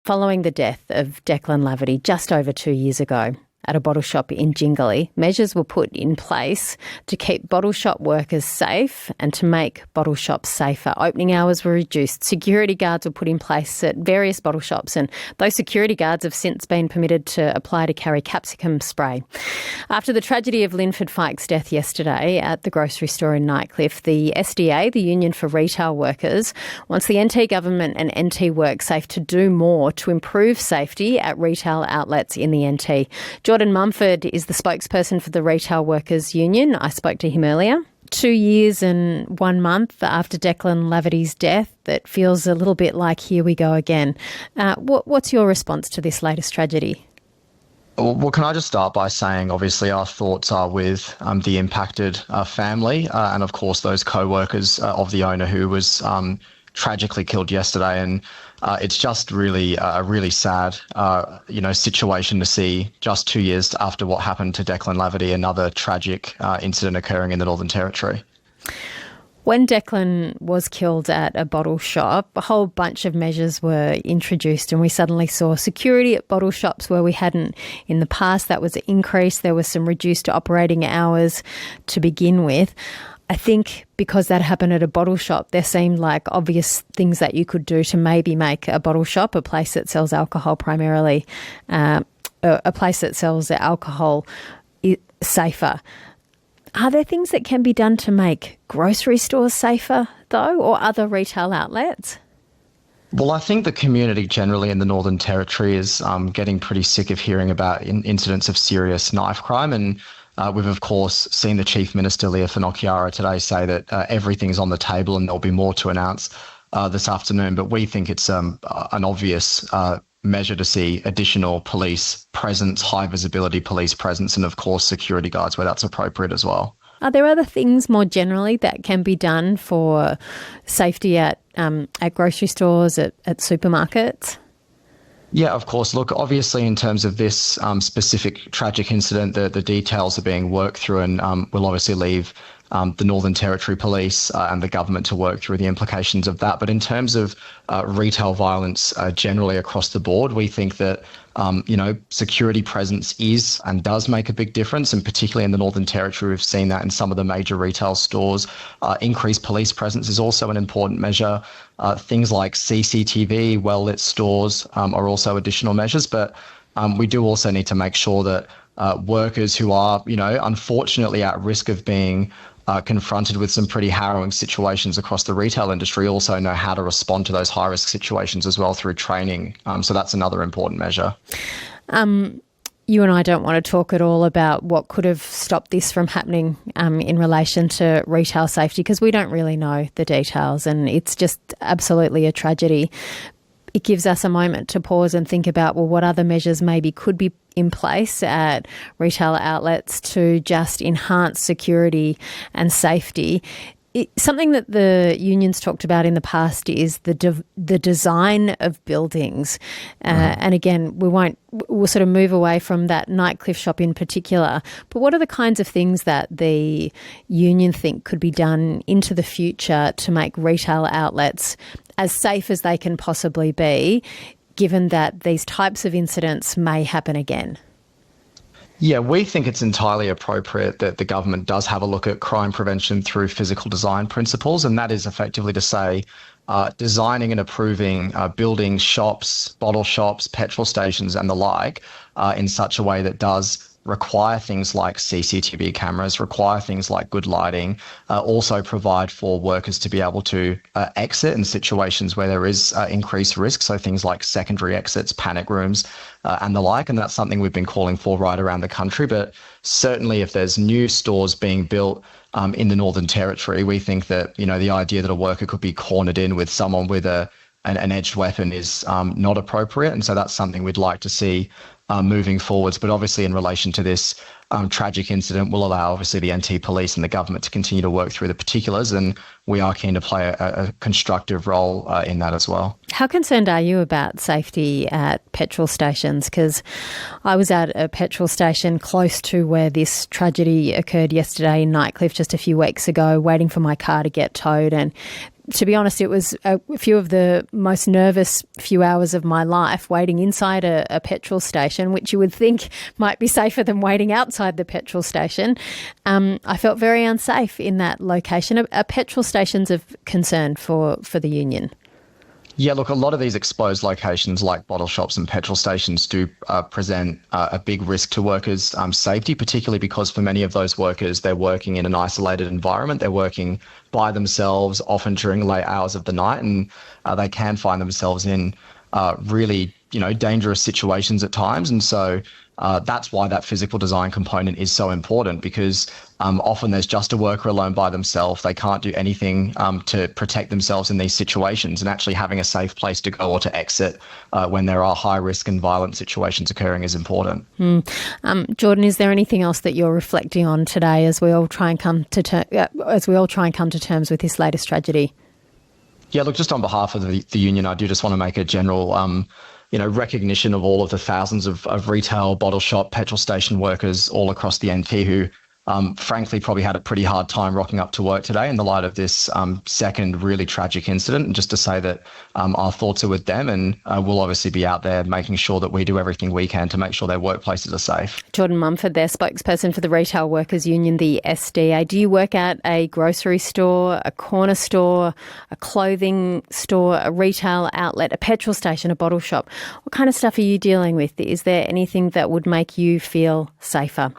Following the death of Declan Laverty just over 2 years ago at a bottle shop in Jingley, measures were put in place to keep bottle shop workers safe and to make bottle shops safer. Opening hours were reduced. Security guards were put in place at various bottle shops, and those security guards have since been permitted to apply to carry capsicum spray. After the tragedy of Linford Feick's death yesterday at the grocery store in Nightcliff, the SDA, the Union for Retail Workers, wants the NT government and NT WorkSafe to do more to improve safety at retail outlets in the NT. Jordan Mumford is the spokesperson for the Retail Workers Union. I spoke to him earlier. 2 years and 1 month after Declan Laverty's death, it feels a little bit like here we go again. What's your response to this latest tragedy? Well, can I just start by saying, obviously, our thoughts are with the impacted family and, of course, those co-workers of the owner who was tragically killed yesterday. And it's just really a really sad, situation to see just 2 years after what happened to Declan Laverty, another tragic incident occurring in the Northern Territory. When Declan was killed at a bottle shop, a whole bunch of measures were introduced and we suddenly saw security at bottle shops where we hadn't in the past. That was increased. There were some reduced operating hours to begin with. I think because that happened at a bottle shop, there seemed like obvious things that you could do to maybe make a bottle shop, a place that sells alcohol primarily, a place that sells alcohol safer. Are there things that can be done to make grocery stores safer, though, or other retail outlets? Well, I think the community generally in the Northern Territory is getting pretty sick of hearing about incidents of serious knife crime. And we've, of course, seen the Chief Minister, Leah Finocchiaro, today say that everything's on the table and there'll be more to announce this afternoon. But we think it's an obvious measure to see additional police presence, high visibility police presence, and of course security guards where that's appropriate as well. Are there other things more generally that can be done for safety at grocery stores, at supermarkets? Yeah, of course. Look, obviously in terms of this specific tragic incident, the details are being worked through and we'll obviously leave the Northern Territory Police and the government to work through the implications of that. But in terms of retail violence generally across the board, we think that, security presence is and does make a big difference. And particularly in the Northern Territory, we've seen that in some of the major retail stores. Increased police presence is also an important measure. Things like CCTV, well-lit stores are also additional measures. But we do also need to make sure that workers who are, unfortunately at risk of being confronted with some pretty harrowing situations across the retail industry also know how to respond to those high-risk situations as well through training. So that's another important measure. You and I don't want to talk at all about what could have stopped this from happening in relation to retail safety because we don't really know the details and it's just absolutely a tragedy. It gives us a moment to pause and think about, well, what other measures maybe could be in place at retail outlets to just enhance security and safety. Something that the unions talked about in the past is the design of buildings. And again, we'll sort of move away from that Nightcliff shop in particular. But what are the kinds of things that the union think could be done into the future to make retail outlets as safe as they can possibly be, given that these types of incidents may happen again? Yeah, we think it's entirely appropriate that the government does have a look at crime prevention through physical design principles, and that is effectively to say designing and approving buildings, shops, bottle shops, petrol stations and the like in such a way that does require things like CCTV cameras, require things like good lighting, also provide for workers to be able to exit in situations where there is increased risk, so things like secondary exits, panic rooms and the like, and that's something we've been calling for right around the country. But certainly if there's new stores being built in the Northern Territory, we think that, the idea that a worker could be cornered in with someone with an edged weapon is not appropriate, and so that's something we'd like to see moving forwards. But obviously in relation to this tragic incident, will allow obviously the NT Police and the government to continue to work through the particulars, and we are keen to play a constructive role in that as well. How concerned are you about safety at petrol stations? Because I was at a petrol station close to where this tragedy occurred yesterday in Nightcliff just a few weeks ago, waiting for my car to get towed, and to be honest, it was a few of the most nervous few hours of my life waiting inside a petrol station, which you would think might be safer than waiting outside the petrol station. I felt very unsafe in that location. Are petrol stations of concern for the union? Yeah, look, a lot of these exposed locations like bottle shops and petrol stations do present a big risk to workers' safety, particularly because for many of those workers, they're working in an isolated environment. They're working by themselves, often during late hours of the night, and they can find themselves in really, dangerous situations at times. And so that's why that physical design component is so important, because often there's just a worker alone by themselves. They can't do anything to protect themselves in these situations, and actually having a safe place to go or to exit when there are high risk and violent situations occurring is important. Jordan, is there anything else that you're reflecting on today as we all try and come to terms with this latest tragedy? Yeah, look, just on behalf of the union, I do just want to make a general recognition of all of the thousands of retail, bottle shop, petrol station workers all across the NT who frankly probably had a pretty hard time rocking up to work today in the light of this second really tragic incident. And just to say that our thoughts are with them, and we'll obviously be out there making sure that we do everything we can to make sure their workplaces are safe. Jordan Mumford, their spokesperson for the Retail Workers Union, the SDA. Do you work at a grocery store, a corner store, a clothing store, a retail outlet, a petrol station, a bottle shop? What kind of stuff are you dealing with? Is there anything that would make you feel safer?